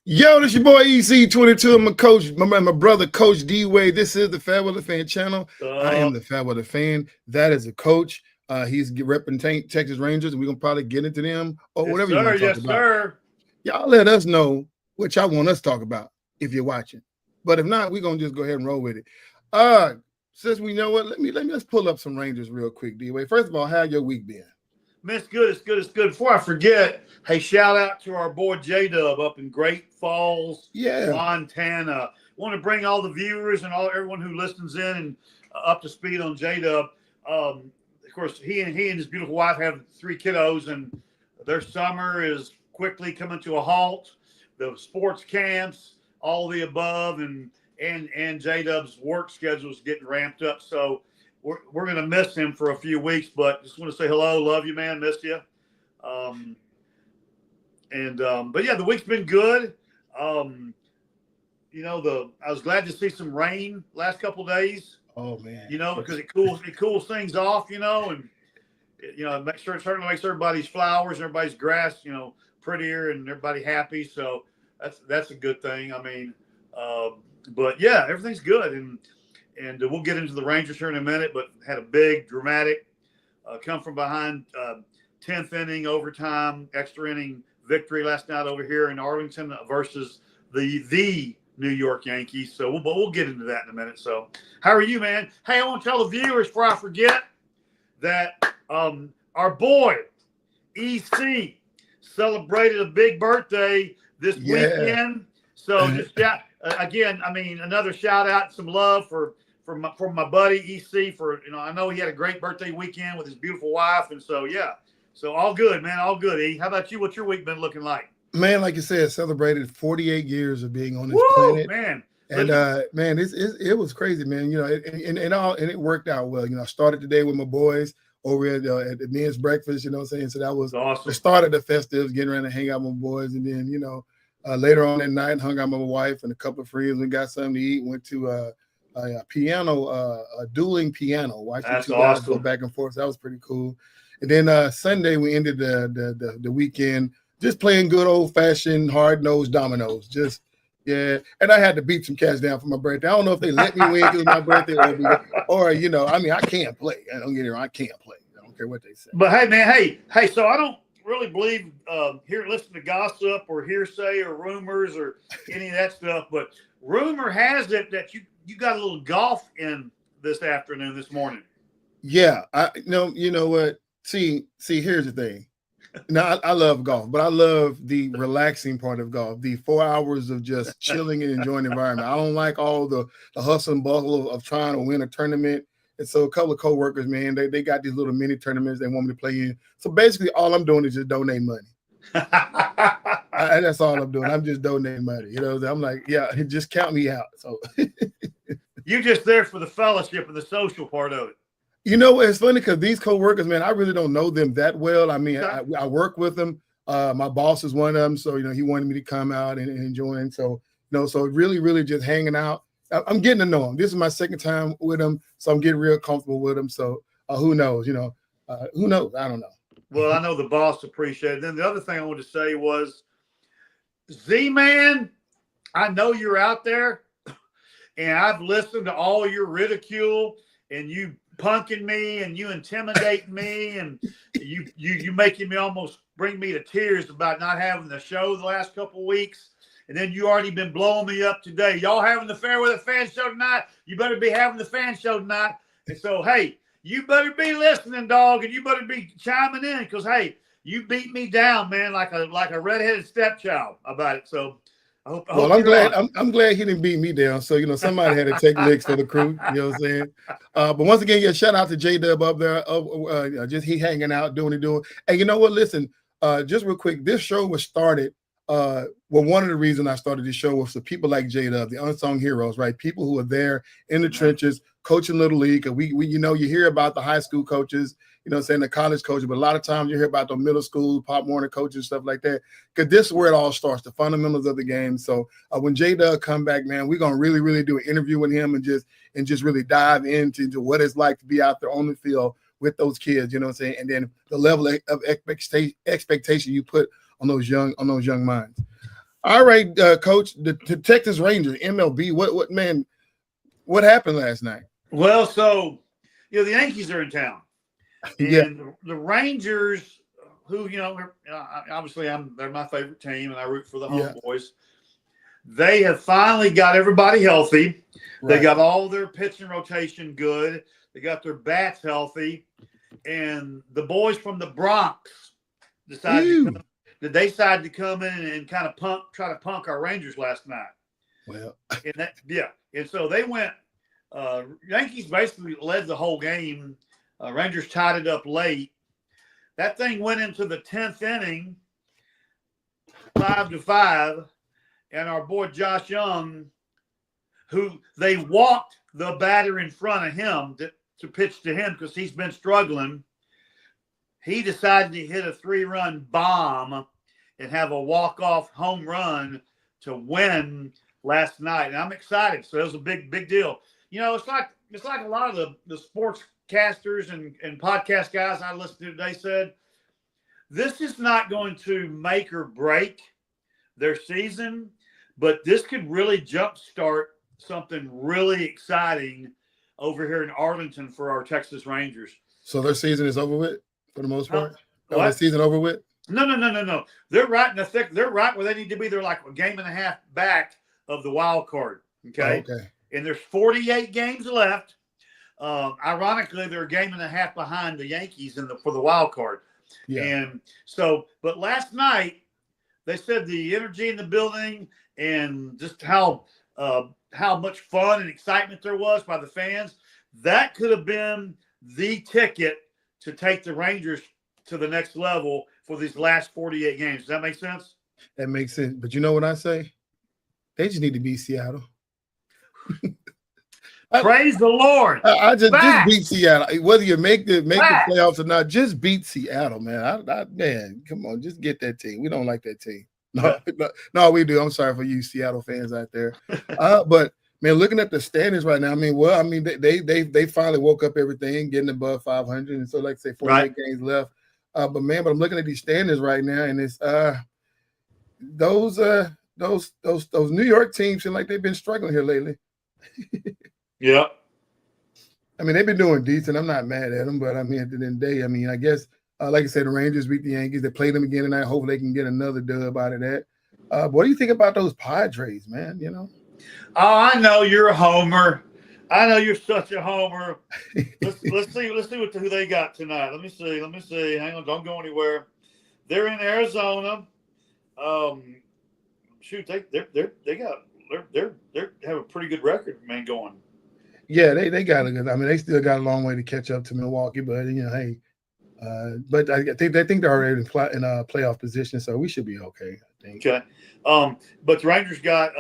Yo, this your boy EC22. I'm my brother, Coach D-Wade. This is the FaieWeather Fan channel. I am the FaieWeather Fan. That is a coach. He's representing Texas Rangers, and we're going to probably get into them or whatever you want to talk about. Sir. Y'all let us know what y'all want us to talk about if you're watching. But if not, we're going to just go ahead and roll with it. Since we know what, let's pull up some Rangers real quick, D-Wade. First of all, how your week been? Man, it's good. It's good. It's good. Before I forget, hey, shout out to our boy J-Dub up in Great Falls, Montana. Want to bring all the viewers and everyone who listens in and up to speed on J-Dub. Of course, he and his beautiful wife have 3 kiddos, and their summer is quickly coming to a halt. The sports camps, all the above, and J-Dub's work schedule is getting ramped up. So we're going to miss him for a few weeks, but just want to say hello. Love you, man. Missed you. But yeah, the week's been good. I was glad to see some rain last couple of days. Oh man. Because it cools things off, and certainly makes everybody's flowers and everybody's grass, prettier and everybody happy. So that's a good thing. I mean, but yeah, everything's good. And we'll get into the Rangers here in a minute, but had a big, dramatic, come from behind 10th inning, overtime, extra inning victory last night over here in Arlington versus the New York Yankees. So we'll get into that in a minute. So how are you, man? Hey, I want to tell the viewers before I forget that our boy, EC, celebrated a big birthday this weekend. So just again, another shout out, some love for my buddy EC for I know he had a great birthday weekend with his beautiful wife, and so all good, man, all good. E, how about you? What's your week been looking like? Man, like you said, celebrated 48 years of being on this planet, man. And man, it was crazy, man. And it worked out well. I started the day with my boys over at the men's breakfast. So that was awesome. The start of the festives, getting around and hang out with my boys, and then later on that night, hung out with my wife and a couple of friends and got something to eat. Went to a dueling piano. Watched the two guys go back and forth. So that was pretty cool. And then Sunday we ended the weekend just playing good old fashioned hard nosed dominoes. And I had to beat some cats down for my birthday. I don't know if they let me win because it's my birthday or I can't play. I don't get it wrong. I can't play. I don't care what they say. But hey, man, hey. So I don't really believe listen to gossip or hearsay or rumors or any of that stuff, but rumor has it that you got a little golf in this morning. Yeah, you know what? See, here's the thing. Now I love golf, but I love the relaxing part of golf, the 4 hours of just chilling and enjoying the environment. I don't like all the hustle and bustle of trying to win a tournament. And so a couple of coworkers, man, they got these little mini tournaments they want me to play in. So basically all I'm doing is just donating money. That's all I'm doing. I'm just donating money. I'm like, yeah, just count me out. So you're just there for the fellowship and the social part of it. It's funny because these coworkers, man, I really don't know them that well. I mean, I work with them. My boss is one of them. So, he wanted me to come out and join. So, so really, really just hanging out. I'm getting to know him. This is my second time with him, so I'm getting real comfortable with him. So who knows? Who knows? I don't know. Well, I know the boss appreciated it. Then the other thing I wanted to say was, Z-Man, I know you're out there, and I've listened to all your ridicule and you punking me and you intimidating me and you making me almost bring me to tears about not having the show the last couple of weeks. And then you already been blowing me up today. Y'all having the FaieWeather Fan Show tonight? You better be having the fan show tonight. And so, hey, you better be listening, dog, and you better be chiming in because, hey, you beat me down, man, like a redheaded stepchild about it. So I hope I'm glad he didn't beat me down. So, somebody had to take licks for the crew. You know what I'm saying? But once again, shout out to J-Dub up there. Just he hanging out, doing what he doing. And you know what? Listen, just real quick, this show was started. One of the reasons I started this show was for people like J-Dub, the unsung heroes, right? People who are there in the trenches, coaching Little League. We you hear about the high school coaches, the college coaches, but a lot of times you hear about the middle school, Pop Warner coaches, stuff like that. Because this is where it all starts, the fundamentals of the game. So when J-Dub come back, man, we're gonna really, really do an interview with him and just really dive into what it's like to be out there on the field with those kids, you know what I'm saying? And then the level of expectation you put on those young minds. All right, Coach, the Texas Rangers, MLB. What happened last night? Well, so the Yankees are in town, Yeah, and the Rangers, who obviously they're my favorite team, and I root for the yeah, homeboys. They have finally got everybody healthy. They right. got all their pitching rotation good. They got their bats healthy, and the boys from the Bronx decided to come in and kind of try to punk our Rangers last night. Well, and so they went. Yankees basically led the whole game. Rangers tied it up late. That thing went into the 10th inning, 5-5, and our boy Josh Young, who they walked the batter in front of him to pitch to him because he's been struggling. He decided to hit a 3-run bomb and have a walk-off home run to win last night. And I'm excited. So it was a big deal. It's like a lot of the sportscasters and podcast guys I listened to today said, this is not going to make or break their season, but this could really jumpstart something really exciting over here in Arlington for our Texas Rangers. So their season is over with for the most part? Their season over with? No. They're right in the thick. They're right where they need to be. They're like a game and a half back of the wild card. Okay. Okay. And there's 48 games left. Ironically, they're a game and a half behind the Yankees for the wild card. Yeah. And so, but last night they said the energy in the building and just how much fun and excitement there was by the fans, that could have been the ticket to take the Rangers to the next level for these last 48 games. Does that make sense? That makes sense. But you know what I say? They just need to beat Seattle. Praise the Lord. I just beat Seattle. Whether you make the playoffs or not, just beat Seattle, man. Man, come on, just get that team. We don't like that team. No, we do. I'm sorry for you Seattle fans out there. But man, looking at the standings right now, they finally woke up everything, getting above 500, and so like I say, 48 games left. But I'm looking at these standings right now, and it's those New York teams seem like they've been struggling here lately. Yeah. They've been doing decent. I'm not mad at them, but at the end of the day, I guess, like I said, the Rangers beat the Yankees. They played them again tonight. Hopefully they can get another dub out of that. What do you think about those Padres, man? Oh, I know you're a homer. I know you're such a homer. Let's see who they got tonight. Let me see. Hang on, don't go anywhere. They're in Arizona. Shoot, they have a pretty good record, man, going. Yeah, they got a good. They still got a long way to catch up to Milwaukee, but hey, but I think they're already in playoff position, so we should be okay. I think. Okay, but the Rangers got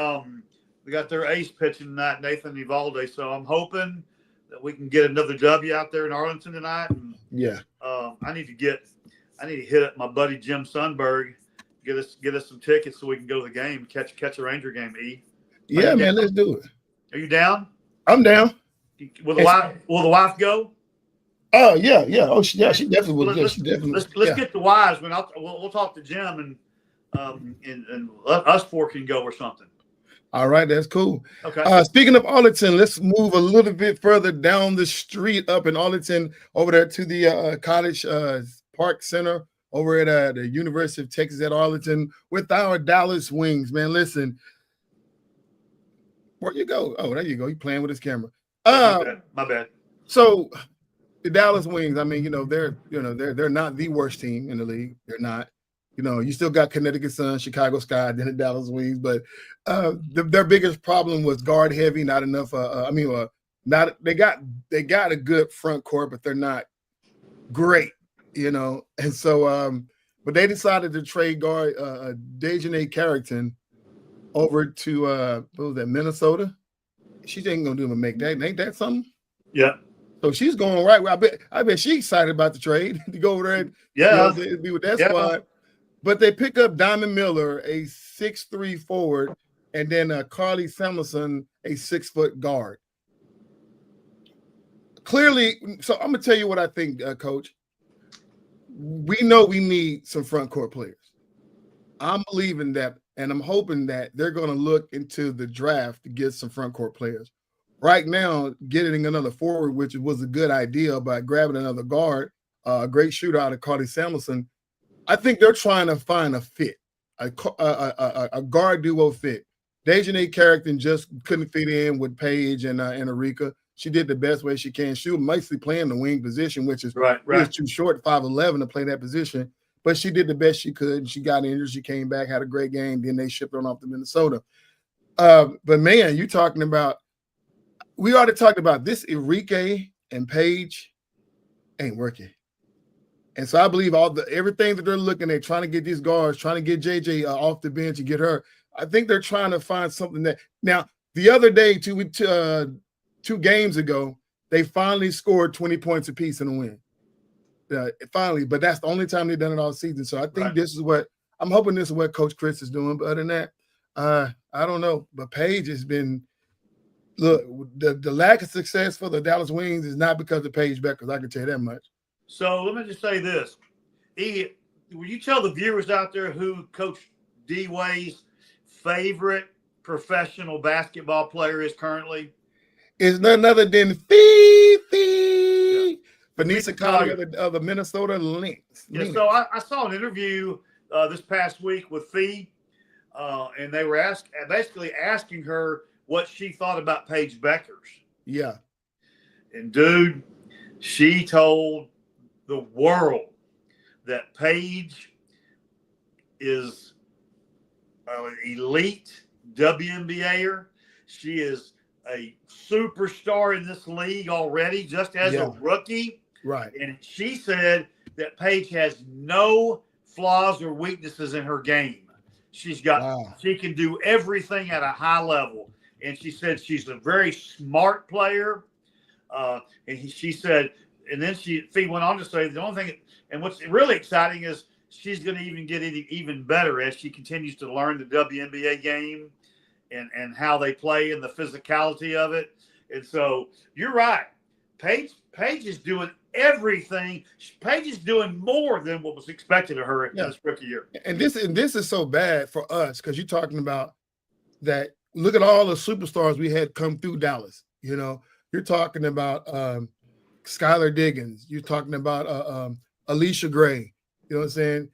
they got their ace pitching tonight, Nathan Eovaldi. So I'm hoping that we can get another W out there in Arlington tonight. And, yeah, I need to hit up my buddy Jim Sundberg, get us some tickets so we can go to the game, catch a Ranger game. Yeah, man, let's do it. Are you down? I'm down. Will the wife go? Oh yeah. Oh, she definitely will. Let's get the wives. We'll talk to Jim and us four can go or something. All right, that's cool. Okay. Speaking of Arlington, let's move a little bit further down the street up in Arlington, over there to the College Park Center over at the University of Texas at Arlington with our Dallas Wings. Man, listen. Where you go? Oh, there you go. He's playing with his camera. My bad. So the Dallas Wings, they're not the worst team in the league. They're not. You still got Connecticut Sun, Chicago Sky, then the Dallas Wings, but their biggest problem was guard heavy, not enough. They got a good front court, but they're not great, And so, but they decided to trade guard Dejanay Carrington over to what was that, Minnesota? She ain't gonna do him a make that. Ain't that something? Yeah. So she's going right. I bet she's excited about the trade to go over there and be with that squad. But they pick up Diamond Miller, a 6'3" forward, and then Carly Samuelson, a 6-foot guard. Clearly, so I'm gonna tell you what I think, Coach. We know we need some front court players. I'm believing that and I'm hoping that they're going to look into the draft to get some front court players. Right now, getting another forward, which was a good idea by grabbing another guard, a great shooter out of Carly Samuelson. I think they're trying to find a fit, a guard duo fit. Dejanay Carrington just couldn't fit in with Paige and Arika. She did the best way she can. She was mostly playing the wing position, which is right. too short, 5'11", to play that position. But she did the best she could. And she got injured. She came back, had a great game. Then they shipped her off to Minnesota. But man, you talking about? We already talked about this. Enrique and Paige ain't working. And so I believe everything that they're looking at, trying to get these guards, trying to get JJ off the bench and get her. I think they're trying to find something that. Now, the other day, two games ago, they finally scored 20 points apiece in a win. Finally, but that's the only time they've done it all season. So I think this is what I'm hoping. This is what Coach Chris is doing. But other than that, I don't know. But Paige has been. Look, the lack of success for the Dallas Wings is not because of Paige Beckers. I can tell you that much. So let me just say this. Will you tell the viewers out there who Coach D-Way's favorite professional basketball player is currently? It's none other than Fifi. Vanessa Collier of the Minnesota Lynx. Yeah, so I saw an interview this past week with Fee, and they were basically asking her what she thought about Paige Beckers. Yeah. And, dude, she told the world that Paige is an elite WNBAer. She is a superstar in this league already, just as a rookie. Right. And she said that Paige has no flaws or weaknesses in her game. She can do everything at a high level. And she said she's a very smart player. She said, and then Fee went on to say the only thing, and what's really exciting is she's going to even get even better as she continues to learn the WNBA game and how they play and the physicality of it. And so you're right. Paige is doing everything. Paige is doing more than what was expected of her in this rookie year. And this is so bad for us because you're talking about that. Look at all the superstars we had come through Dallas. You know, you're talking about Skylar Diggins. You're talking about Alicia Gray. You know what I'm saying?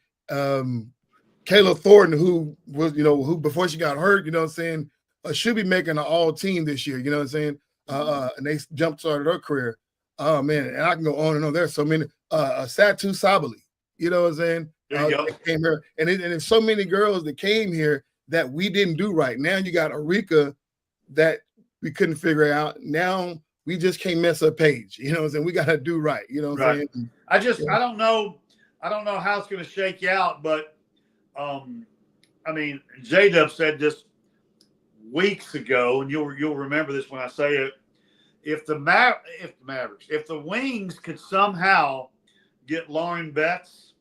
Kayla Thornton, who who before she got hurt, you know what I'm saying, should be making an all team this year. You know what I'm saying? And they jump started her career. Oh man, and I can go on and on. There's so many. Satu Sabali. You know what I'm saying? There you go. Came here, and there's so many girls that came here that we didn't do right. Now you got Arika that we couldn't figure out. Now we just can't mess up Paige. You know what I'm saying? We got to do right. You know what I'm saying? I don't know how it's going to shake out, but I mean, J-Dub said this weeks ago, and you'll remember this when I say it. If the Wings could somehow get Lauren Betts,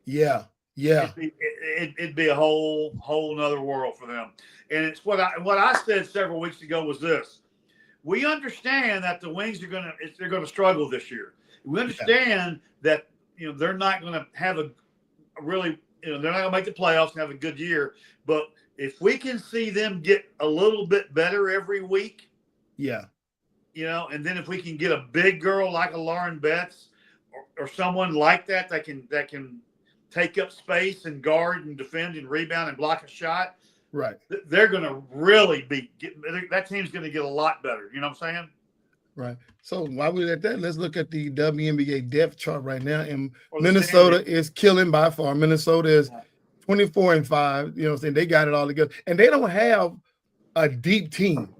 it'd be a whole nother world for them. And it's what I said several weeks ago was this: we understand that the Wings they're going to struggle this year. We understand that they're not going to have a really they're not going to make the playoffs and have a good year. But if we can see them get a little bit better every week, and then if we can get a big girl like a Lauren Betts or someone like that can take up space and guard and defend and rebound and block a shot, right? They're going to really that team's going to get a lot better. You know what I'm saying? Right. So while we're at that, let's look at the WNBA depth chart right now. And Minnesota is killing by far. Minnesota is 24-5. You know what I'm saying? They got it all together. And they don't have a deep team.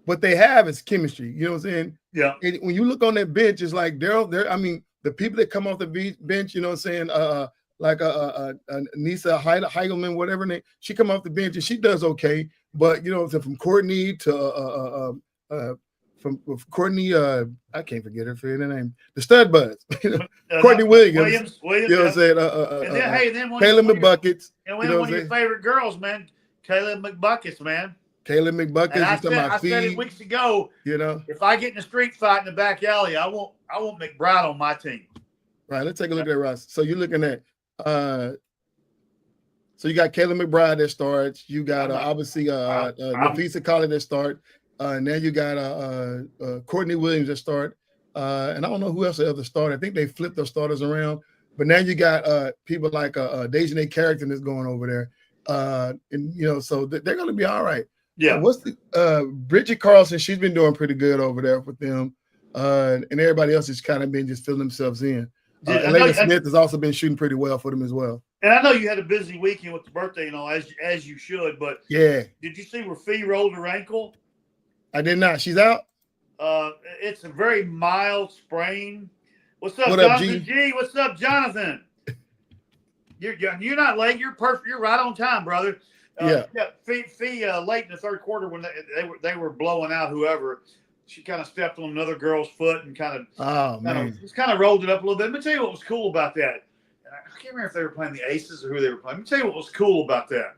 What they have is chemistry. You know what I'm saying? Yeah. When you look on that bench, it's like I mean, the people that come off the bench, you know what I'm saying? Like Nisa Heigelman, whatever name, she come off the bench and she does okay. But from Courtney to from Courtney, I can't forget her name, the stud buds, Courtney Williams. You know what I'm saying? And then Caleb McBuckets. And one of your favorite girls, man, Caleb McBuckets, man. Caleb McBuckets. And I said it weeks ago. If I get in a street fight in the back alley, I want McBride on my team. Right. Let's take a look at that roster. So you're looking at so So you got Kayla McBride that starts. You got obviously Nafisa Colley that start. And then you got Courtney Williams that start. And I don't know who else the other started. I think they flipped their starters around. But now you got people like Dejanay Carrington that's going over there. And so they're going to be all right. Yeah. What's the Bridget Carlson? She's been doing pretty good over there with them. And everybody else has kind of been just filling themselves in. Elena Smith has also been shooting pretty well for them as well. And I know you had a busy weekend with the birthday and all, as you should. But yeah, did you see where Fee rolled her ankle? I did not. She's out. It's a very mild sprain. What's up, Jonathan G? What's up, Jonathan? You're not late. You're perfect. You're right on time, brother. Fee late in the third quarter when they were blowing out whoever. She kind of stepped on another girl's foot and kind of rolled it up a little bit. Let me tell you what was cool about that. I can't remember if they were playing the Aces or who they were playing. Let me tell you what was cool about that.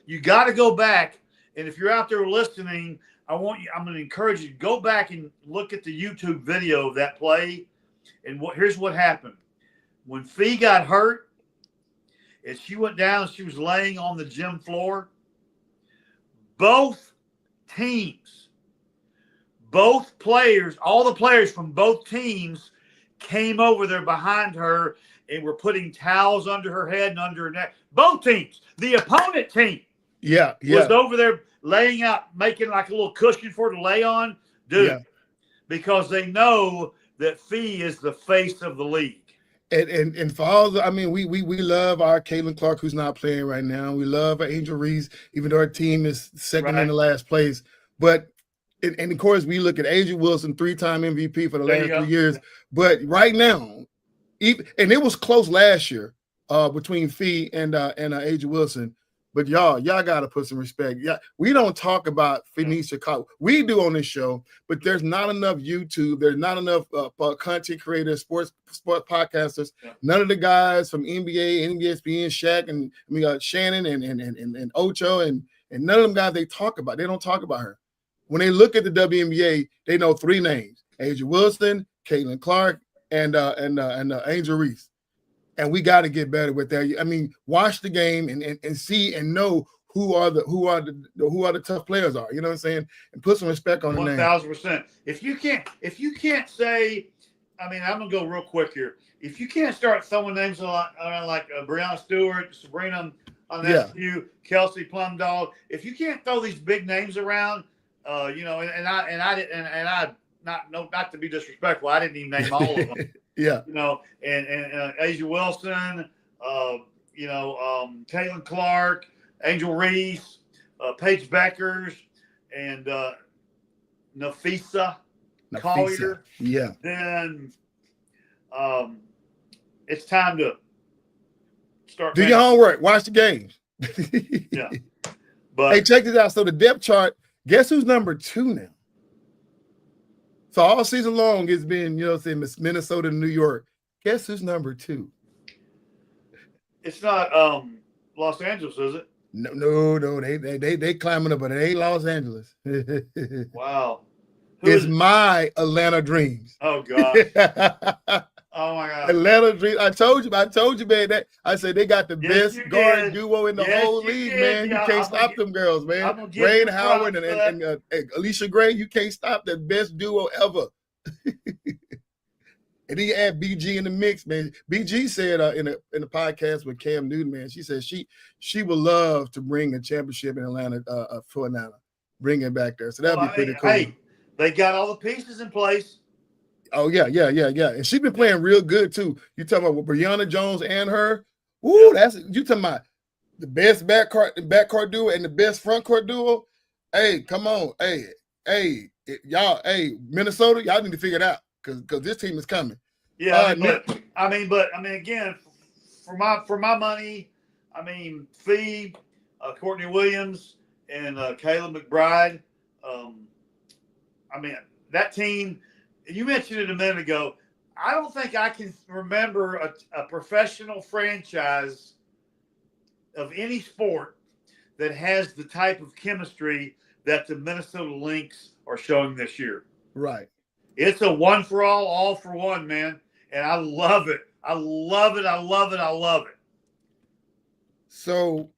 You got to go back, and if you're out there listening, I'm going to encourage you to go back and look at the YouTube video of that play. And here's what happened. When Fee got hurt, and she went down, she was laying on the gym floor. Both teams, both players, all the players from both teams came over there behind her and were putting towels under her head and under her neck. Both teams. The opponent team was over there laying out, making like a little cushion for her to lay on. Dude, because they know that Fee is the face of the league. And for all the, I mean, we love our Caitlin Clark, who's not playing right now. We love our Angel Reese, even though our team is second in the last place. But and of course, we look at Angel Wilson, 3-time MVP for the last 3 years. But right now, and it was close last year between Fee and Angel Wilson. But y'all got to put some respect. Yeah, we don't talk about Phoenicia College. We do on this show, but there's not enough YouTube. There's not enough content creators, sports podcasters. Yeah. None of the guys from NBA, NBSBN, Shaq, and Shannon and Ocho, and none of them guys they don't talk about her. When they look at the WNBA, they know 3 names: Angel Wilson, Caitlin Clark, and Angel Reese. And we got to get better with that. I mean, watch the game and see and know who are the tough players are. You know what I'm saying? And put some respect on the name. 1,000%. If you can't say, I mean, I'm gonna go real quick here. If you can't start throwing names around like Breanna Stewart, Sabrina on SU, Kelsey Plum-Dog, if you can't throw these big names around, not to be disrespectful, I didn't even name all of them. Yeah, and Asia Wilson, Caitlin Clark, Angel Reese, Paige Beckers, and Nafisa Collier. Yeah. Then it's time to start. Do your homework. Watch the games. Yeah. But hey, check this out. So the depth chart. Guess who's number 2 now? So all season long, it's been, Minnesota and New York. Guess who's number 2? It's not Los Angeles, is it? No. They climbing up, but it ain't Los Angeles. Wow. It's my Atlanta Dreams. Oh God. Oh my God. Atlanta Dreams. I told you, man. That I said they got the best guard duo in the whole league, man. You can't stop them girls, man. Rain Howard and Alicia Gray. You can't stop the best duo ever. And then you add BG in the mix, man. BG said in the podcast with Cam Newton, man. She said she would love to bring a championship in Atlanta for Atlanta, bring it back there. So that'd be pretty cool. Hey, they got all the pieces in place. Oh, yeah. And she's been playing real good, too. You talking about Brianna Jones and her? Ooh, you talking about the best backcourt duo and the best frontcourt duo? Hey, come on. Hey, y'all, Minnesota, y'all need to figure it out because this team is coming. Yeah, but again, for my money, Fee, Courtney Williams, and Kayla McBride, that team – you mentioned it a minute ago. I don't think I can remember a professional franchise of any sport that has the type of chemistry that the Minnesota Lynx are showing this year. Right. It's a one for all for one, man. And I love it. I love it. So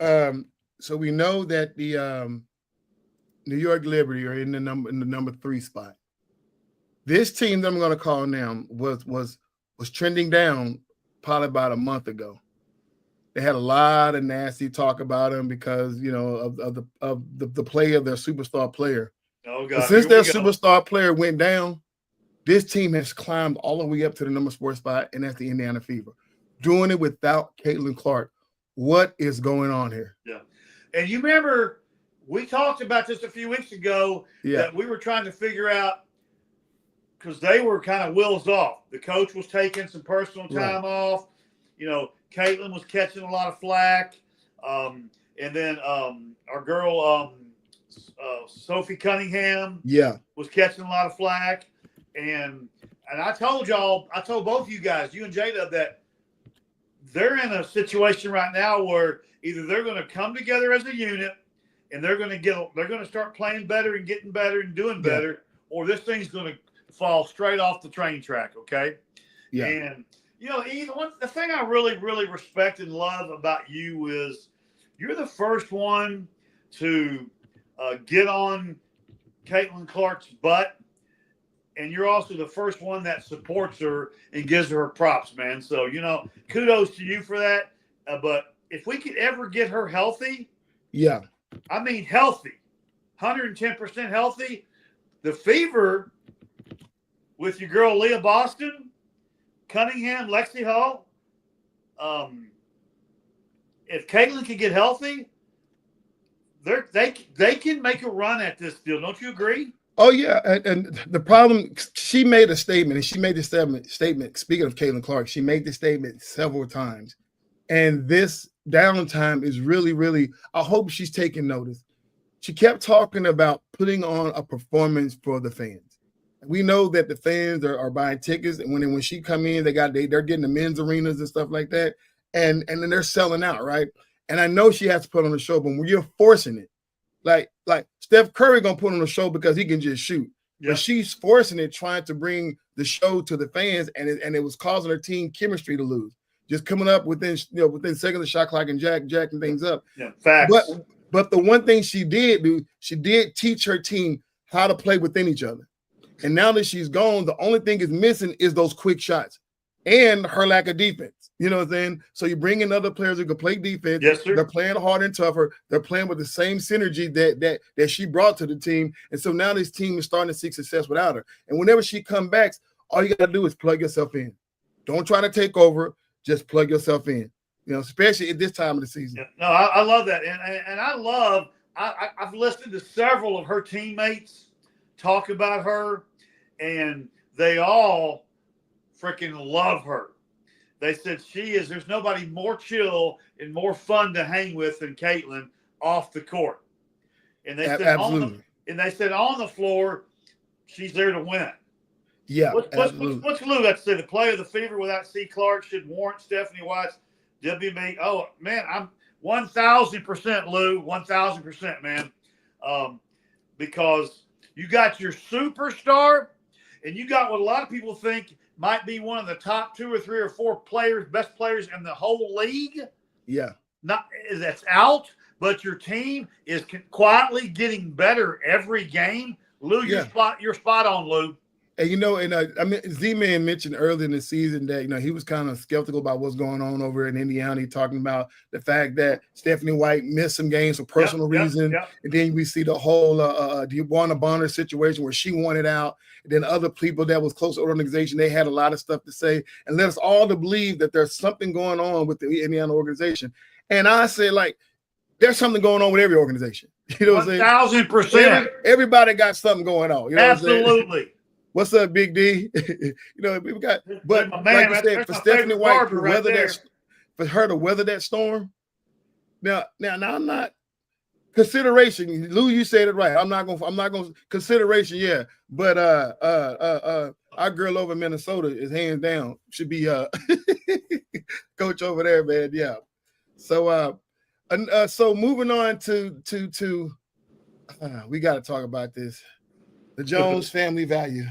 so we know that the New York Liberty are in the number 3 spot. This team that I'm going to call now was trending down probably about a month ago. They had a lot of nasty talk about them because of the play of their superstar player. Oh God! But since their superstar player went down, this team has climbed all the way up to the number 4 spot, and that's the Indiana Fever, doing it without Caitlin Clark. What is going on here? Yeah, and you remember we talked about this a few weeks ago that we were trying to figure out because they were kind of wheels off. The coach was taking some personal time off. Caitlin was catching a lot of flack. And then our girl Sophie Cunningham was catching a lot of flack. And I told both of you guys, you and J-Dub, that they're in a situation right now where either they're going to come together as a unit and they're going to start playing better and getting better and doing better, or this thing's going to fall straight off the train track. Okay. Yeah. And the thing I really, really respect and love about you is you're the first one to get on Caitlin Clark's butt, and you're also the first one that supports her and gives her props, man. So, kudos to you for that. But if we could ever get her healthy, I mean healthy, 110% healthy, the Fever with your girl Leah Boston, Cunningham, Lexi Hall, if Caitlin can get healthy, they can make a run at this deal. Don't you agree? Oh, yeah. And the problem, she made a statement, and she made this statement, speaking of Caitlin Clark, she made this statement several times. And this downtime is really, really, I hope she's taking notice. She kept talking about putting on a performance for the fans. We know that the fans are buying tickets, and when she come in, they're getting the men's arenas and stuff like that, and then they're selling out, right? And I know she has to put on a show, but when you're forcing it, like Steph Curry gonna put on a show because he can just shoot, but she's forcing it, trying to bring the show to the fans, and it was causing her team chemistry to lose, just coming up within seconds of the shot clock and jacking things up. Yeah, facts. But the one thing she did do, she did teach her team how to play within each other. And now that she's gone, the only thing is missing is those quick shots and her lack of defense. You know what I'm saying? So you bring in other players who can play defense. Yes, sir. They're playing harder and tougher. They're playing with the same synergy that she brought to the team. And so now this team is starting to see success without her. And whenever she comes back, all you got to do is plug yourself in. Don't try to take over. Just plug yourself in. Especially at this time of the season. Yeah, no, I love that. And I've listened to several of her teammates talk about her, and they all freaking love her. They said there's nobody more chill and more fun to hang with than Caitlin off the court. And they said on the floor, she's there to win. Yeah, what's Lou got to say? The play of the Fever without C. Clark should warrant Stephanie White's WNBA. Oh man, I'm 1,000% Lou, 1,000%, man. Because you got your superstar, and you got what a lot of people think might be one of the top 2 or 3 or 4 best players in the whole league. Yeah. That's out, but your team is quietly getting better every game. Lou, you're spot on, Lou. And Z-Man mentioned early in the season that he was kind of skeptical about what's going on over in Indiana. He talking about the fact that Stephanie White missed some games for personal reasons, and then we see the whole DeWanna Bonner situation where she wanted out. And then other people that was close to the organization, they had a lot of stuff to say, and led us all to believe that there's something going on with the Indiana organization. And I say, there's something going on with every organization. You know what I'm saying? 1,000%. Everybody got something going on. You know Absolutely. What's up, Big D? We got, but like you said, for Stephanie White to weather for her to weather that storm. Now I'm not consideration. Lou, you said it right. I'm not gonna consideration. Yeah, but our girl over in Minnesota is hands down should be coach over there, man. Yeah. So so moving on to we got to talk about this. The Jones family value.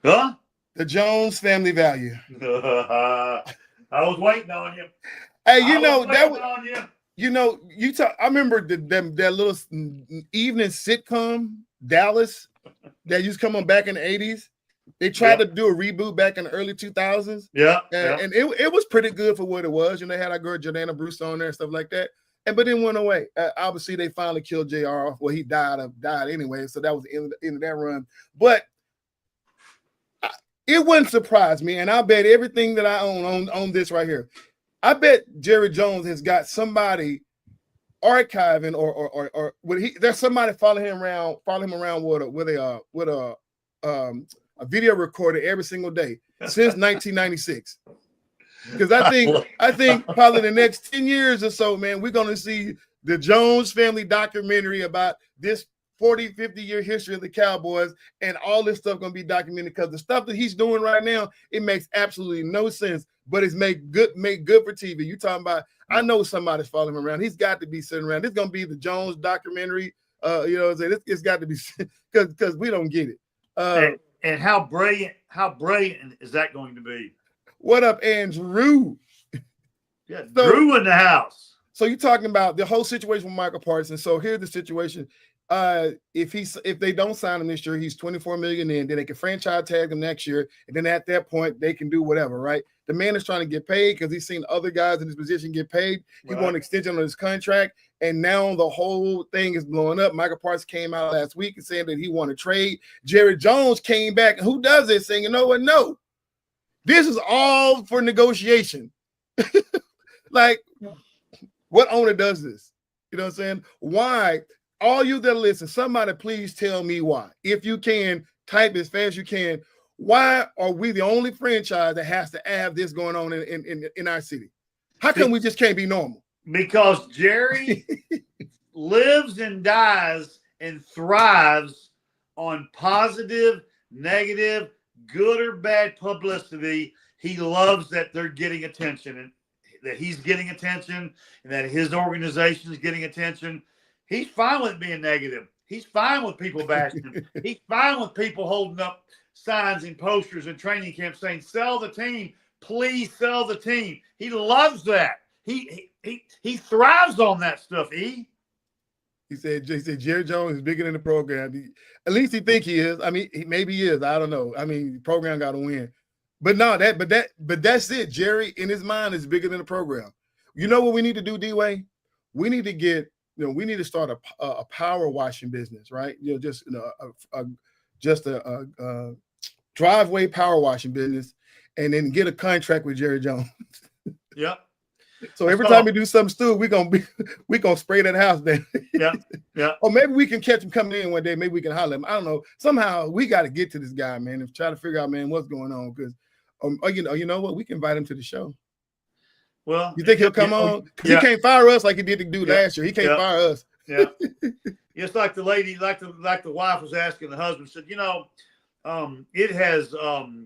Huh? The Jones family value. I was waiting on you. Hey, I remember that little evening sitcom Dallas that used to come on back in the 80s. They tried to do a reboot back in the early 2000s. Yeah. And it was pretty good for what it was. They had our girl Jordana Brewster on there and stuff like that. But then went away. Obviously, they finally killed JR off. Well, he died anyway. So that was the end of that run. But it wouldn't surprise me. And I bet everything that I own on this right here. I bet Jerry Jones has got somebody archiving or there's somebody following him around with a video recorder every single day since 1996. Because I think probably the next 10 years or so, man, we're going to see the Jones family documentary about this 40, 50-year history of the Cowboys, and all this stuff going to be documented because the stuff that he's doing right now, it makes absolutely no sense, but it's made good for TV. You talking about, I know somebody's following him around. He's got to be sitting around. This is going to be the Jones documentary. It's got to be because we don't get it. And how brilliant is that going to be? What up, Andrew? Yeah, Drew in the house. So you're talking about the whole situation with Michael Parsons. So here's the situation. If they don't sign him this year, he's $24 million in. Then they can franchise tag him next year, and then at that point they can do whatever, right? The man is trying to get paid because he's seen other guys in his position get paid. He won an extension on his contract, and now the whole thing is blowing up. Michael Parsons came out last week and saying that he wanted to trade. Jerry Jones came back, and who does this? Saying, you know what? No, this is all for negotiation. Like, what owner does this? You know what I'm saying? Why? All you that listen, somebody please tell me why. If you can, type as fast as you can. Why are we the only franchise that has to have this going on in our city? How come we just can't be normal? Because Jerry lives and dies and thrives on positive, negative, good or bad publicity. He loves that they're getting attention and that he's getting attention and that his organization is getting attention. He's fine with being negative. He's fine with people bashing him. He's fine with people holding up signs and posters and training camps saying, sell the team, please sell the team. He loves that. He thrives on that stuff, He said Jerry Jones is bigger than the program. At least he think he is. I mean, maybe he is. I don't know. I mean, the program got to win. But no, that's it. Jerry in his mind is bigger than the program. You know what we need to do, D-Way? We need to start a power washing business, right? Just a driveway power washing business, and then get a contract with Jerry Jones. Yep. So every time we do something stupid, we gonna spray that house down. Yeah. Or maybe we can catch him coming in one day. Maybe we can holler at him. I don't know. Somehow we got to get to this guy, man, and try to figure out, man, what's going on. Because, you know what? We can invite him to the show. Well, you think he'll come on? Because he can't fire us like he did to do last year. He can't fire us. Yeah. It's like the lady, like the wife was asking the husband, said, it has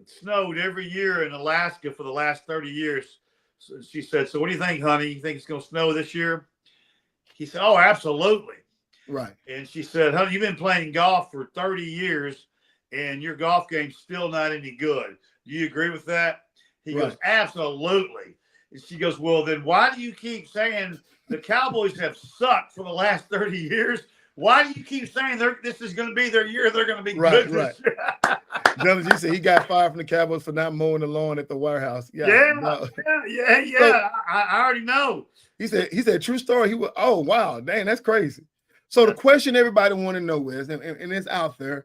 snowed every year in Alaska for the last 30 years. So she said, so what do you think, honey? You think it's going to snow this year? He said, oh, absolutely. Right. And she said, honey, you've been playing golf for 30 years and your golf game's still not any good. Do you agree with that? He goes, absolutely. And she goes, well, then why do you keep saying the Cowboys have sucked for the last 30 years? Why do you keep saying this is going to be their year? They're going to be good. Right. Jonas, you said he got fired from the Cowboys for not mowing the lawn at the warehouse. Yeah. So, I already know. He said true story. He was, oh wow, dang, that's crazy. So the question everybody want to know is, and it's out there,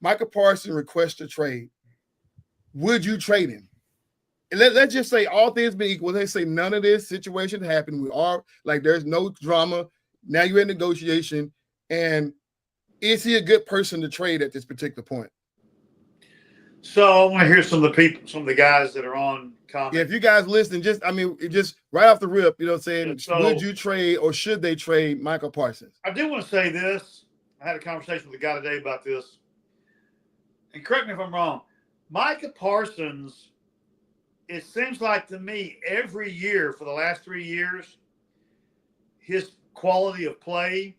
Michael Parsons requests a trade. Would you trade him? And let's just say all things being equal. They say none of this situation happened. We are like there's no drama. Now you're in negotiation, and is he a good person to trade at this particular point? So I want to hear some of the guys that are on comment. Yeah, if you guys listen, just right off the rip, you know what I'm saying? So, would you trade or should they trade Michael Parsons? I do want to say this. I had a conversation with a guy today about this. And correct me if I'm wrong. Micah Parsons, it seems like to me every year for the last 3 years, his quality of play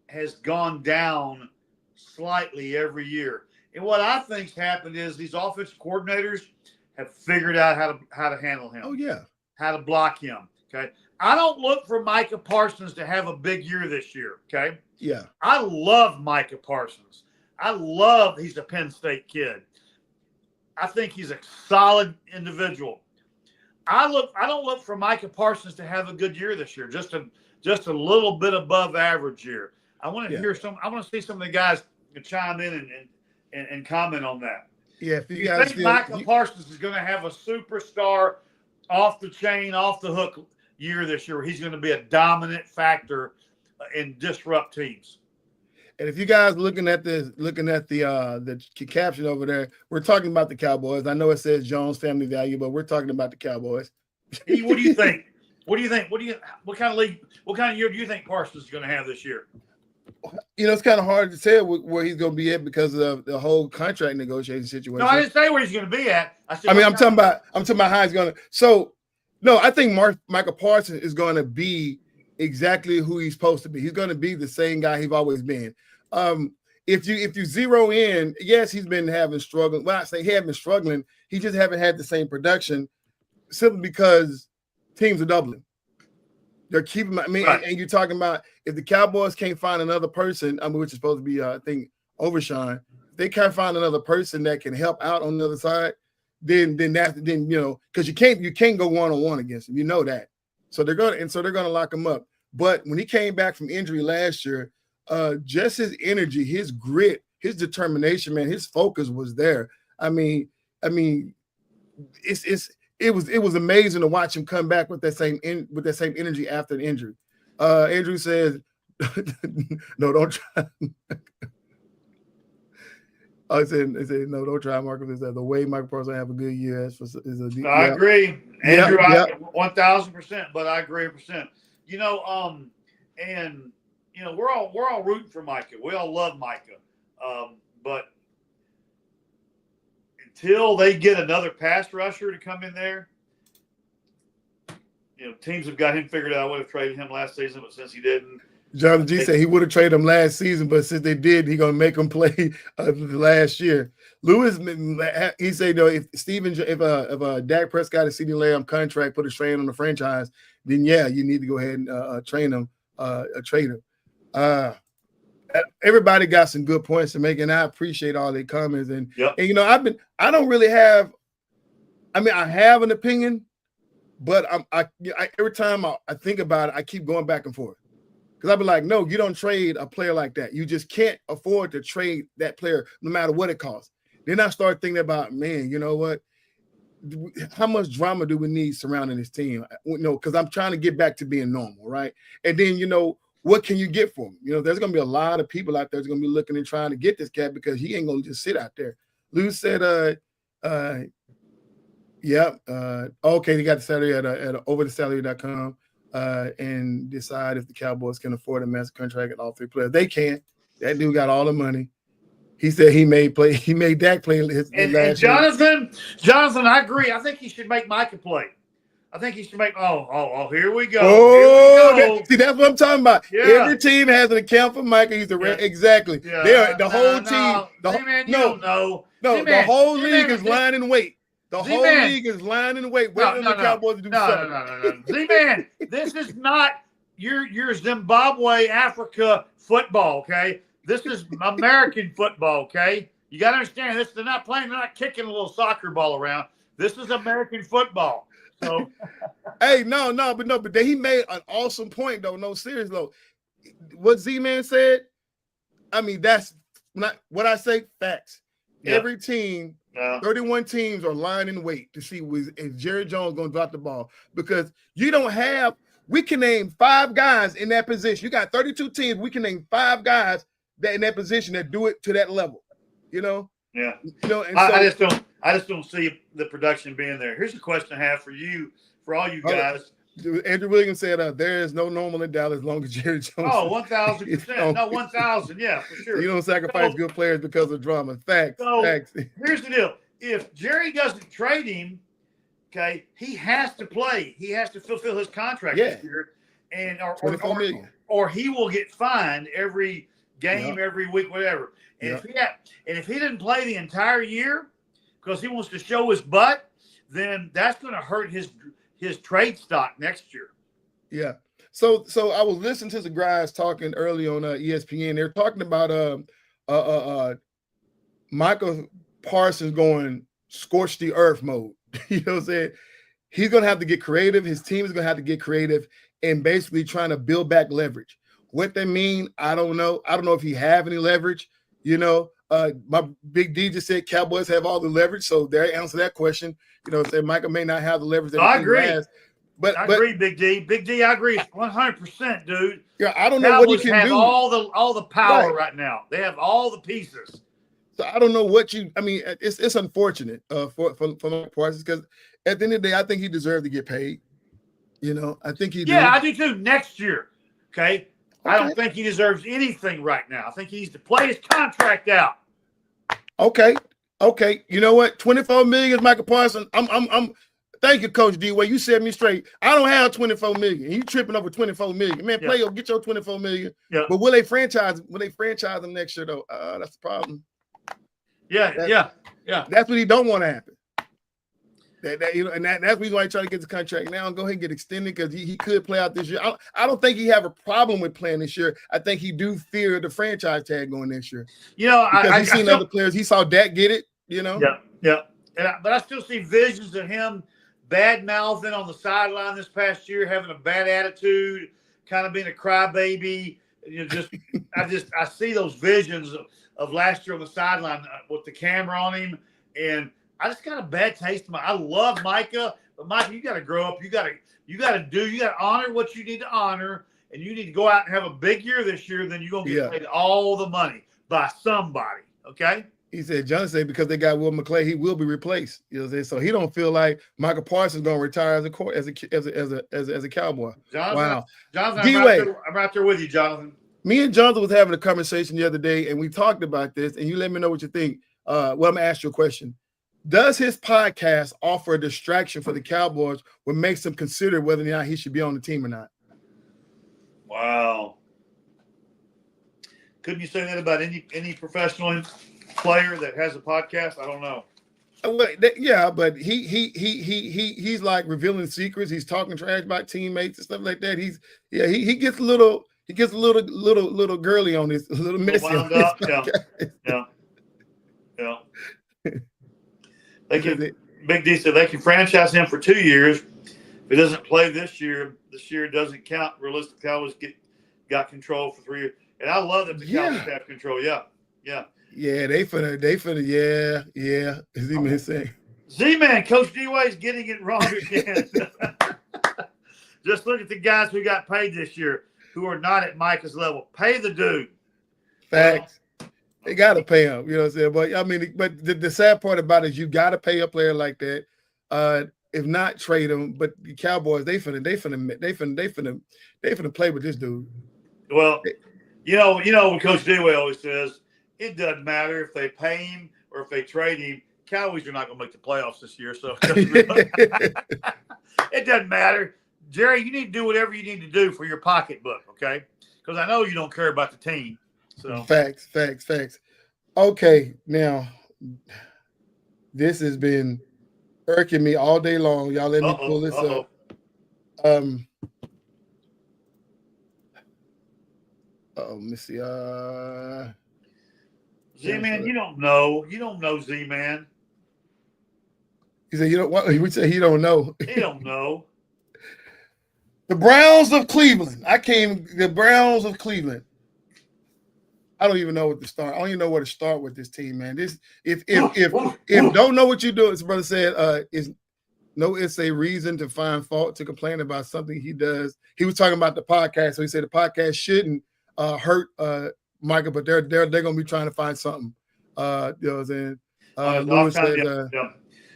has gone down slightly every year. And what I think's happened is these offensive coordinators have figured out how to handle him. Oh, yeah. How to block him. Okay. I don't look for Micah Parsons to have a big year this year, okay? Yeah. I love Micah Parsons. He's a Penn State kid. I think he's a solid individual. I don't look for Micah Parsons to have a good year this year, just a little bit above average year. I want to see some of the guys chime in and comment on that. Yeah, if Do you think Micah Parsons is going to have a superstar off the chain, off the hook year this year where he's going to be a dominant factor and disrupt teams? And if you guys looking at the caption over there, we're talking about the Cowboys. I know it says Jones family value, but we're talking about the Cowboys. What do you think? What kind of year do you think Parsons is going to have this year? It's kind of hard to tell where he's going to be at because of the whole contract negotiation situation. No, I didn't say where he's going to be at. I'm talking about how he's going to. So, no, I think Micah Parsons is going to be exactly who he's supposed to be. He's going to be the same guy he's always been. If you zero in, yes, he's been having struggling. Well, I say he hasn't been struggling. He just haven't had the same production simply because teams are doubling. They're keeping. Right. And you're talking about if the Cowboys can't find another person, which is supposed to be, I think, Overshawn. If they can't find another person that can help out on the other side, then because you can't go one-on-one against him. You know that. So they're gonna lock him up. But when he came back from injury last year, just his energy, his grit, his determination, man, his focus was there. It was amazing to watch him come back with that same energy after the injury. Andrew says, "No, don't try." I said, "No, don't try." Marcus said, "The way Micah Parsons have a good year I agree, Andrew. 1,000%, but I agree 100%. We're all rooting for Micah. We all love Micah, but until they get another pass rusher to come in there, teams have got him figured out. I would have traded him last season, but since he didn't, John G said he would have traded him last season, but since they did, he's gonna make him play last year. Lewis, he said, if Dak Prescott and CeeDee Lamb contract put a strain on the franchise, then yeah, you need to go ahead and trade him. Everybody got some good points to make, and I appreciate all their comments. And I don't really have. I have an opinion, but I every time I think about it, I keep going back and forth. Because I'd be like, no, you don't trade a player like that. You just can't afford to trade that player no matter what it costs. Then I start thinking about, man, you know what? How much drama do we need surrounding this team? Because I'm trying to get back to being normal, right? And then, what can you get for him? There's going to be a lot of people out there that's going to be looking and trying to get this cat because he ain't going to just sit out there. Lou said, okay, he got the salary at overthesalary.com. And decide if the Cowboys can afford a massive contract at all three players. They can. That dude got all the money. He said he made Dak play his last year. Jonathan, I agree. I think he should make Micah play. I think he should make. Here we go. See, that's what I'm talking about. Yeah. Every team has an account for Micah. He's exactly. Yeah. The whole team. The whole league is lying in wait. The whole league is lying in wait. Waiting on the Cowboys to do something. No. Z-Man, this is not your Zimbabwe, Africa football, okay? This is American football, okay? You got to understand this. They're not not kicking a little soccer ball around. This is American football. So, hey, but he made an awesome point, though. No, serious, though. What Z-Man said, that's not what I say, facts. Yeah. Every team, 31 teams are lying in wait to see if Jerry Jones going to drop the ball because we can name 5 guys in that position. You got 32 teams. We can name 5 guys that in that position that do it to that level, Yeah. And I just don't see the production being there. Here's a question I have for you, for all you guys. Andrew Williams said, there is no normal in Dallas as long as Jerry Jones. Oh, 1,000%. No, 1,000. Yeah, for sure. You don't sacrifice good players because of drama. Facts. Here's the deal. If Jerry doesn't trade him, okay, he has to play. He has to fulfill his contract this year. And $24 million. Or he will get fined every game, every week, whatever. And if he didn't play the entire year because he wants to show his butt, then that's going to hurt his trade stock next year. Yeah. So I was listening to the guys talking early on ESPN. They're talking about Michael Parsons going scorch the earth mode. You know what I'm saying? He's going to have to get creative. His team is going to have to get creative and basically trying to build back leverage. What that mean, I don't know. I don't know if he have any leverage. You know, my Big D just said Cowboys have all the leverage, so they answer that question. You know, say Michael may not have the leverage that I agree. has. But I agree, Big D. Big D, I agree 100%, dude. Yeah, I don't know what he can have do. all the power right now. They have all the pieces. So I don't know what you. I mean, it's unfortunate for Mike Parsons because at the end of the day, I think he deserved to get paid. You know, I think he. Yeah, I do too. Next year, okay. I don't think he deserves anything right now. I think he needs to play his contract out. Okay. You know what? $24 million is Michael Parsons. I'm. Thank you, Coach D. Well, you set me straight. I don't have $24 million. You tripping over $24 million, man? Play get your $24 million. Yeah. But will they franchise? Will they franchise him next year though? That's the problem. Yeah. That's what he don't want to happen. That's the reason why he trying to get the contract now and go ahead and get extended because he could play out this year. I don't think he have a problem with playing this year. I think he do fear the franchise tag going this year. You know, because he's seen other players. He saw Dak get it. You know. Yeah. But I still see visions of him bad mouthing on the sideline this past year, having a bad attitude, kind of being a crybaby. You know, I see those visions of last year on the sideline with the camera on him, and I just got a bad taste in I love Micah, but Micah, you got to grow up. You got to honor what you need to honor, and you need to go out and have a big year this year. Then you're gonna get paid all the money by somebody. Okay. He said, John said, because they got Will McClay, he will be replaced. You know what I'm saying? So he don't feel like Michael Parsons going to retire as a Cowboy. Jonathan, wow. Jonathan, I'm right there with you, Jonathan. Me and Jonathan was having a conversation the other day, and we talked about this, and you let me know what you think. Well, I'm going to ask you a question. Does his podcast offer a distraction for the Cowboys what makes them consider whether or not he should be on the team or not? Wow. Couldn't you say that about any professional player that has a podcast? I don't know. Yeah, but he's like revealing secrets. He's talking trash about teammates and stuff like that. He gets a little girly on this, a little messy. Wound up. Yeah. Big D said they can franchise him for 2 years. If he doesn't play this year doesn't count. Realistic Cowboys got control for 3 years. And I love that the Cowboys have control. Yeah. Yeah, they finna, yeah. Z-Man saying. Z-Man, Coach D-Way's getting it wrong again. Just look at the guys who got paid this year who are not at Micah's level. Pay the dude. Facts. They got to pay him, you know what I'm saying? But, I mean, the sad part about it is you got to pay a player like that. If not, trade him. But the Cowboys, they finna play with this dude. Well, you know what Coach D-Way always says, it doesn't matter if they pay him or if they trade him. Cowboys are not going to make the playoffs this year, so it doesn't matter. Jerry, you need to do whatever you need to do for your pocketbook, okay? Because I know you don't care about the team. So facts. Okay, now this has been irking me all day long. Y'all let me pull this up. Let me see. Z-Man, you don't know. You don't know Z-Man. He said, you know what? We said he don't know. He don't know. The Browns of Cleveland. The Browns of Cleveland. I don't even know what to start. I don't even know where to start with this team, man. This if don't know what you're doing, his brother said, it's a reason to find fault, to complain about something he does. He was talking about the podcast, so he said the podcast shouldn't hurt Michael, but they're gonna be trying to find something. You know what I'm saying? Lewis says,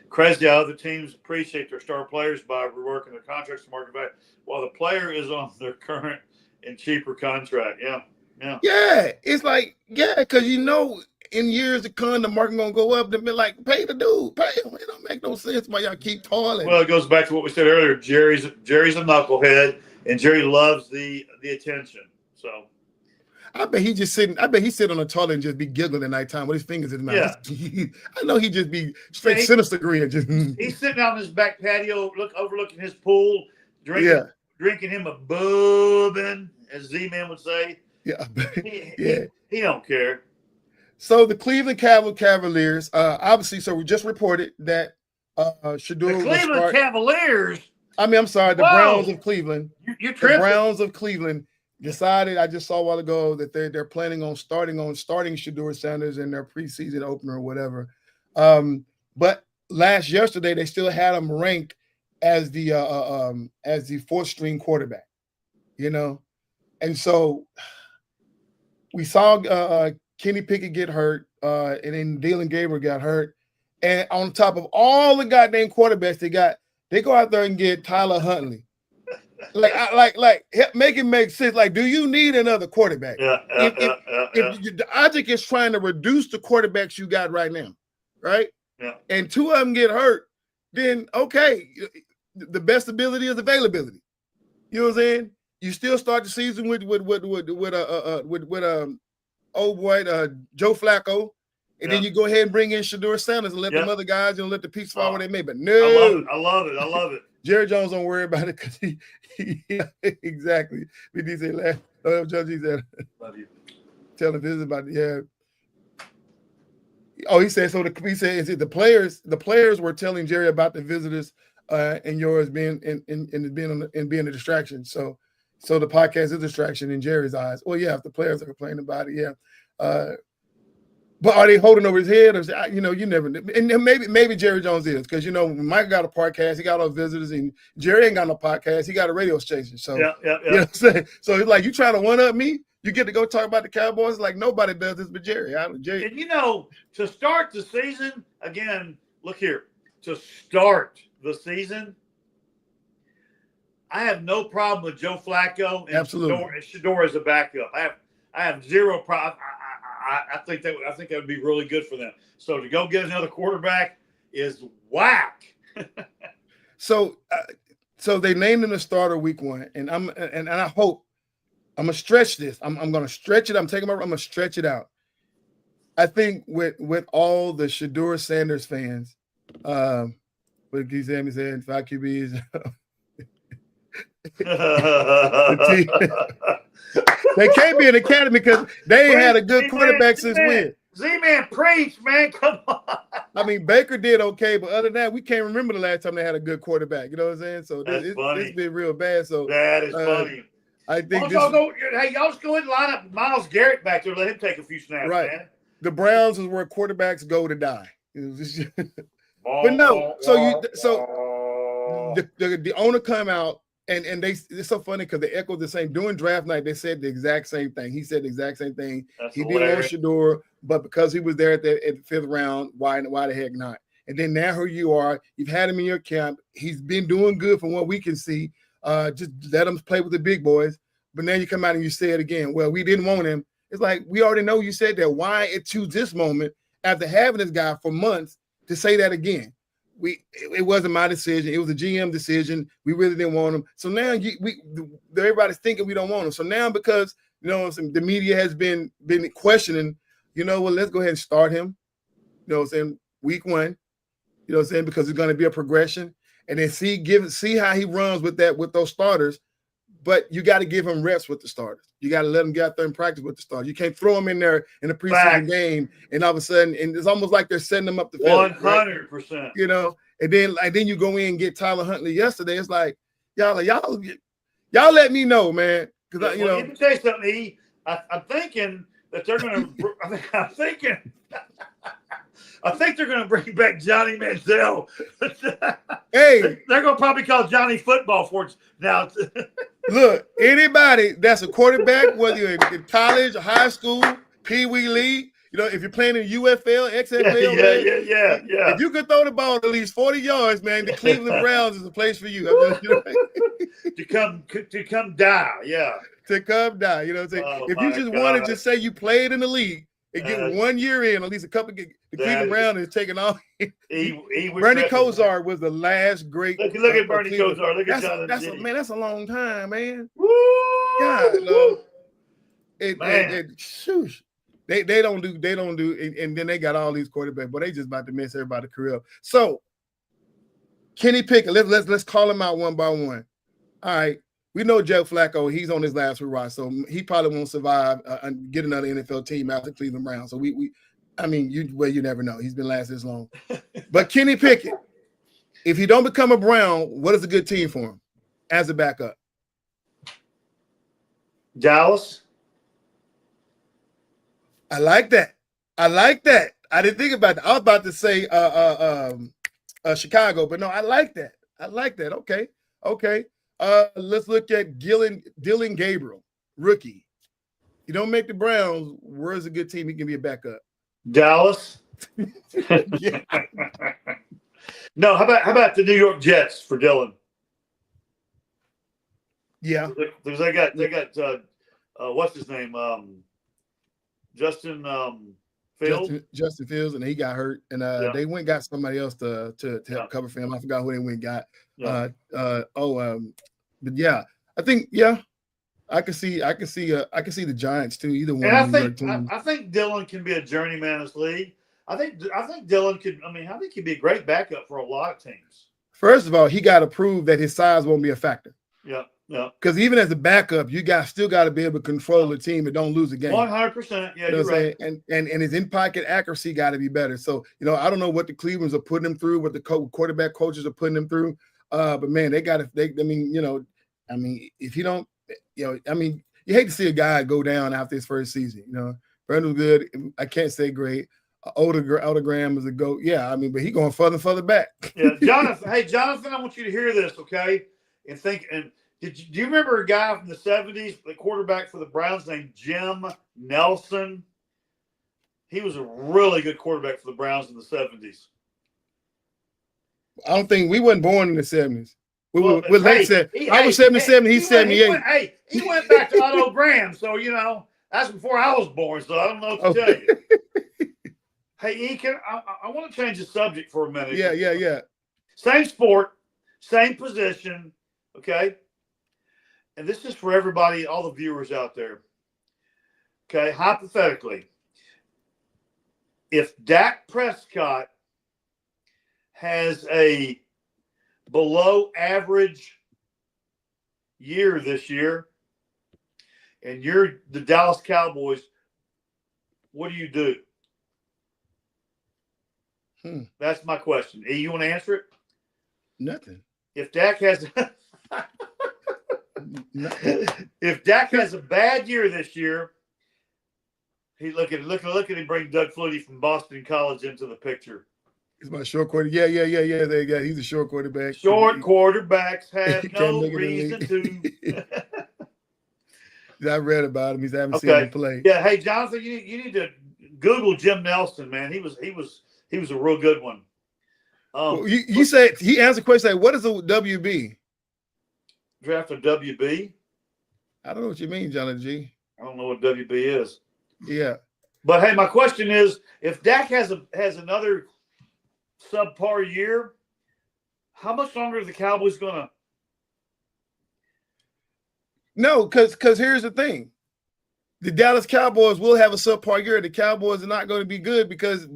crazy how other teams appreciate their star players by reworking their contracts to market value while the player is on their current and cheaper contract. Yeah. It's like, because in years to come, the market gonna go up. They'll be like, pay the dude, pay him. It don't make no sense why y'all keep toiling. Well, it goes back to what we said earlier. Jerry's a knucklehead, and Jerry loves the attention. So I bet he's sitting on the toilet and just be giggling at nighttime with his fingers in his mouth. Yeah. I know he just be sinister grin. He's sitting out on his back patio, overlooking his pool, drinking drinking him a bourbon, as Z-Man would say. Yeah. He don't care. So the Cleveland Cavaliers, obviously, so we just reported that Shedeur The Cleveland Cavaliers. I'm sorry, the Browns of Cleveland. You're tripping. The Browns of Cleveland decided, I just saw a while ago, that they're planning on starting Shedeur Sanders in their preseason opener or whatever. But yesterday they still had him ranked as the fourth string quarterback, and so we saw Kenny Pickett get hurt, and then Dylan Gabriel got hurt, and on top of all the goddamn quarterbacks they go out there and get Tyler Huntley. Make it make sense. Like, do you need another quarterback? If the object is trying to reduce the quarterbacks you got right now, right? Yeah. And two of them get hurt, then okay, the best ability is availability. You know what I'm saying? You still start the season with old boy Joe Flacco, and then you go ahead and bring in Shedeur Sanders and let them other guys let the pieces fall where they may. But no, I love it. Jerry Jones don't worry about it because he exactly. He said, Judge, he said, love you. Tell him this is about Oh, he said so. He said the players were telling Jerry about the visitors and yours being being a distraction. So the podcast is a distraction in Jerry's eyes. Well, yeah, if the players are complaining about it, yeah. But are they holding over his head? Or you never. And maybe Jerry Jones is, because when Mike got a podcast, he got all visitors, and Jerry ain't got no podcast. He got a radio station. So yeah. You know what I'm saying? So it's like, you trying to one up me? You get to go talk about the Cowboys? Like, nobody does this but Jerry. Jerry. And to start the season, again, look here. To start the season, I have no problem with Joe Flacco and Shedeur as a backup. I have zero problem. I think that would be really good for them. So to go get another quarterback is whack. So they named him the starter week 1, and I hope I'm gonna stretch this. I'm gonna stretch it. I'm gonna stretch it out. I think with all the Shedeur Sanders fans, what he said 5 QBs. They can't be an academy because they ain't had a good quarterback since when? Z-Man, preach, man. Come on. I mean, Baker did okay, but other than that, we can't remember the last time they had a good quarterback. You know what I'm saying? So it's been real bad. So that is funny. I think y'all just go ahead and line up Myles Garrett back there. Let him take a few snaps, right. Man. The Browns is where quarterbacks go to die. But no, the owner come out. And it's so funny because they echoed the same. During draft night, they said the exact same thing. He said the exact same thing. He didn't want Shedeur, but because he was there at the 5th round, why the heck not? And then now here you are. You've had him in your camp. He's been doing good from what we can see. Just let him play with the big boys. But now you come out and you say it again. Well, we didn't want him. It's like, we already know you said that. Why it choose this moment after having this guy for months to say that again? It wasn't my decision. It was a GM decision. We really didn't want him. So now everybody's thinking we don't want him. So now, because the media has been questioning, let's go ahead and start him. You know what I'm saying? Week 1. You know what I'm saying? Because it's going to be a progression, and then see how he runs with those starters. But you got to give him reps with the starters. You got to let him get out there and practice with the starters. You can't throw him in there in a preseason game and all of a sudden, and it's almost like they're setting him up to fail. 100%. And then you go in and get Tyler Huntley yesterday. It's like, y'all let me know, man. Because let me tell you something, I'm thinking that they're going to. I think they're going to bring back Johnny Manziel. Hey, they're going to probably call Johnny Football for it now. Look, anybody that's a quarterback, whether you're in college, high school, Pee Wee League, if you're playing in UFL, XFL, yeah. If you could throw the ball at least 40 yards, man, the Cleveland Browns is a place for you. To come die, yeah. To come die, you know what I'm saying? If you just want to just say you played in the league and get 1 year in, at least a couple. The Cleveland Browns is taking off. Bernie Kosar was the last great. Look at Bernie Kosar. Look at John. That's a long time, man. Woo! God, no. They don't do, and then they got all these quarterbacks, but they just about to mess everybody's career up. So Kenny Pickett, let's call him out one by one. All right, We know Joe Flacco, he's on his last hurrah, so he probably won't survive and get another NFL team after Cleveland Browns. So you never know. He's been last this long. But Kenny Pickett, if he don't become a Brown, what is a good team for him as a backup? Dallas. I like that. I didn't think about that. I was about to say Chicago, but no, I like that. Okay. Let's look at Dylan Gabriel, rookie. You don't make the Browns. Where's a good team he can be a backup? Dallas. No, how about the New York Jets for Dylan? Yeah, because they got what's his name? Justin Fields. Justin Fields, and he got hurt, and they went and got somebody else to help cover for him. I forgot who they went and got. But yeah, I think I can see the Giants too. Either one. And I think Dylan can be a journeyman in this league. I think Dylan could. I think he'd be a great backup for a lot of teams. First of all, he got to prove that his size won't be a factor. Yeah. Because even as a backup, you still got to be able to control the team and don't lose a game. 100%. Yeah, you're right. And his in pocket accuracy got to be better. So I don't know what the Clevelands are putting him through, what the quarterback coaches are putting him through. But man, they got to. If you don't, you hate to see a guy go down after his first season. Brandon was good. I can't say great. Older Graham is a GOAT. Yeah, but he going further back. Yeah, Jonathan. Hey, Jonathan, I want you to hear this, okay? And think. And do you remember a guy from the 70s, the quarterback for the Browns named Jim Nelson? He was a really good quarterback for the Browns in the 70s. I don't think we weren't born in the 70s. We're late. I was 77. He's 78. He went back to Otto Graham, so that's before I was born. So I don't know what to tell you. Hey, Ian, I want to change the subject for a minute. Yeah. Same sport, same position, okay? And this is for everybody, all the viewers out there. Okay, hypothetically, if Dak Prescott has a below average year this year, and you're the Dallas Cowboys, what do you do? That's my question. E, you want to answer it? Nothing. If Dak has a bad year this year, look at him bring Doug Flutie from Boston College into the picture. He's my short quarter. Yeah. He's a short quarterback. Short quarterbacks have no reason to. I read about him. I haven't seen him play. Yeah. Hey, Jonathan, you need to Google Jim Nelson, man. He was a real good one. You said he answered the question. Like, what is a WB? Draft a WB? I don't know what you mean, Johnny G. I don't know what WB is. Yeah. But hey, my question is, if Dak has another subpar year, how much longer are the Cowboys gonna? No, because here's the thing. The Dallas Cowboys will have a subpar year. The Cowboys are not going to be good because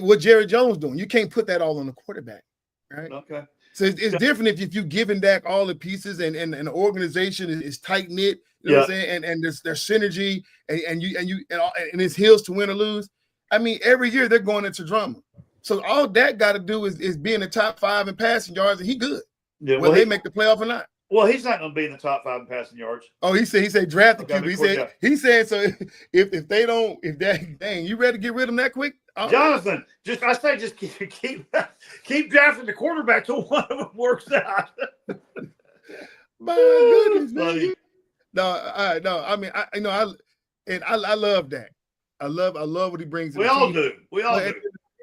what Jerry Jones doing. You can't put that all on the quarterback, right? Okay. So it's different if you're giving Dak all the pieces and the organization is tight knit. You know what I'm saying? And there's synergy and it's hills to win or lose. Every year they're going into drama. So all Dak got to do is be in the top 5 in passing yards, and he good. Yeah. Whether they make the playoff or not. Well, he's not going to be in the top 5 in passing yards. Oh, he said draft the QB. He said so. If they don't, you ready to get rid of him that quick? Jonathan, just keep drafting the quarterback till one of them works out. My goodness, man. No. I love that. I love what he brings. We all do.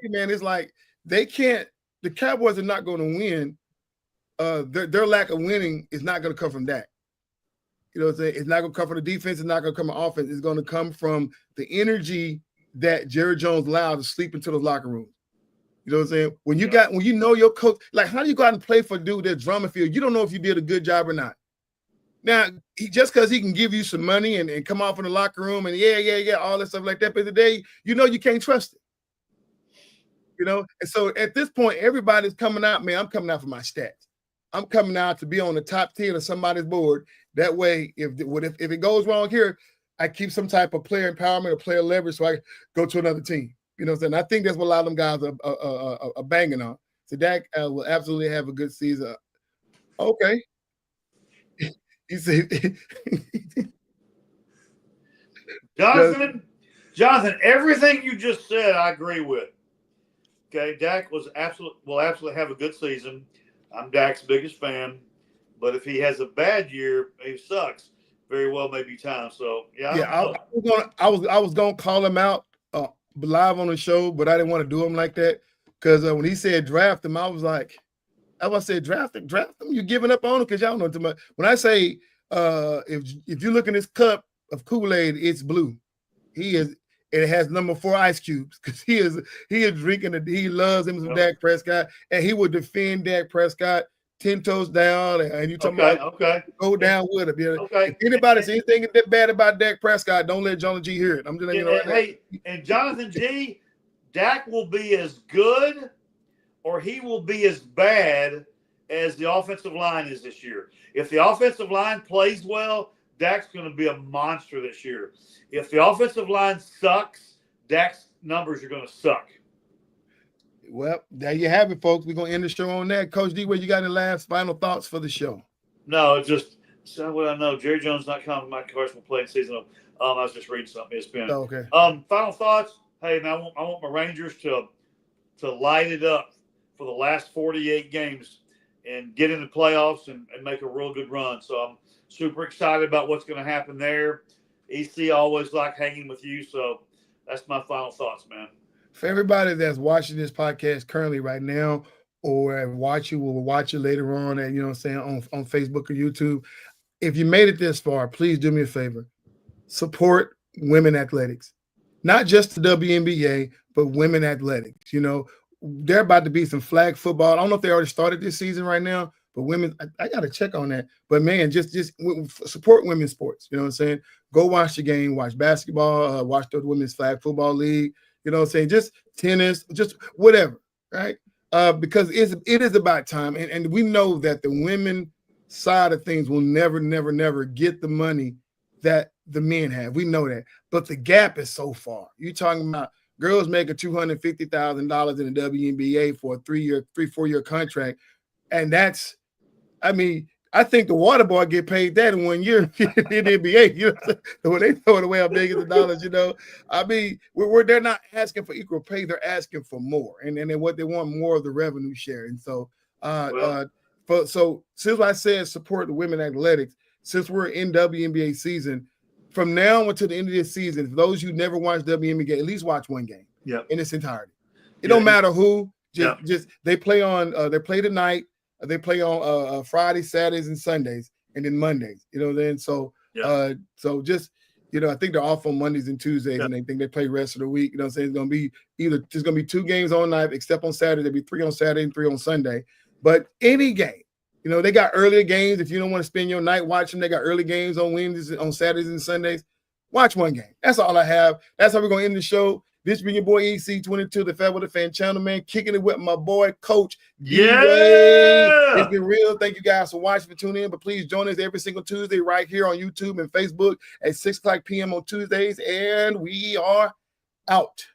Man, it's like they can't. The Cowboys are not going to win. Their lack of winning is not going to come from that. You know what I'm saying? It's not going to come from the defense. It's not going to come from offense. It's going to come from the energy that Jerry Jones allowed to sleep into the locker room. You know what I'm saying? When you know your coach, like how do you go out and play for a dude that's drama field? You don't know if you did a good job or not. Now, just because he can give you some money and come off in the locker room and all that stuff like that, but today, you can't trust it. And so at this point, everybody's coming out, man, I'm coming out for my stats. I'm coming out to be on the top 10 of somebody's board. That way, if it goes wrong here, I keep some type of player empowerment or player leverage so I go to another team. You know what I'm saying? I think that's what a lot of them guys are banging on. So Dak will absolutely have a good season. Okay. He said, Jonathan, everything you just said, I agree with. Okay, Dak will absolutely have a good season. I'm Dak's biggest fan, but if he has a bad year, he sucks. Very well, maybe time. So I was gonna call him out live on the show, but I didn't want to do him like that because when he said draft him, I was like, draft him. You giving up on him because y'all know too much. When I say if you look in this cup of Kool-Aid, it's blue. It has number 4 ice cubes because he is drinking it. He loves him some Dak Prescott, and he would defend Dak Prescott 10 toes down. And you talking about go down with him. You know? If anybody says anything bad about Dak Prescott, don't let Jonathan G hear it. I'm just letting you know. Hey, and Jonathan G, Dak will be as good or he will be as bad as the offensive line is this year. If the offensive line plays well, Dak's going to be a monster this year. If the offensive line sucks, Dak's numbers are going to suck. Well, there you have it, folks. We're going to end the show on that. Coach D, what you got any last final thoughts for the show? No, just so what I know. Jerry Jones not coming to my Carson playing season. I was just reading something. It's been okay. Final thoughts. Hey, man, I want my Rangers to light it up for the last 48 games and get into playoffs and make a real good run. So I'm super excited about what's going to happen there. EC always like hanging with you, so that's my final thoughts, man. For everybody that's watching this podcast currently right now, or will watch it later on, and you know what I'm saying, on Facebook or YouTube, if you made it this far, please do me a favor. Support women athletics. Not just the WNBA, but women athletics. You know, they're about to be some flag football. I don't know if they already started this season right now, but women, I got to check on that. But man, just support women's sports. You know what I'm saying? Go watch the game, watch basketball, watch the women's flag football league. You know what I'm saying? Just tennis, just whatever, right? Because it is about time. And we know that the women side of things will never get the money that the men have. We know that. But the gap is so far. You're talking about girls making $250,000 in the WNBA for a 4-year contract. And that's, I think the water boy get paid that in 1 year in the NBA. You know, when they throw it away on millions of dollars, you know, they're not asking for equal pay; they're asking for more, and then what they want more of the revenue share. And so, so since I said support the women athletics, since we're in WNBA season, from now until the end of this season, for those who never watched WNBA, at least watch one game in its entirety. It don't matter who. Just they play tonight. They play on Fridays, Saturdays, and Sundays, and then Mondays. You know, then so just I think they're off on Mondays and Tuesdays, and they think they play the rest of the week. You know, what I'm saying it's gonna be there's gonna be 2 games on night, except on Saturday. There'll be 3 on Saturday and 3 on Sunday. But any game, they got earlier games. If you don't want to spend your night watching, they got early games on Wednesdays, on Saturdays, and Sundays. Watch one game. That's all I have. That's how we're gonna end the show. This being your boy EC22, the FaieWeather Fan channel, man. Kicking it with my boy, Coach D-Wade. It's been real. Thank you guys for watching, for tuning in. But please join us every single Tuesday right here on YouTube and Facebook at 6 o'clock p.m. on Tuesdays. And we are out.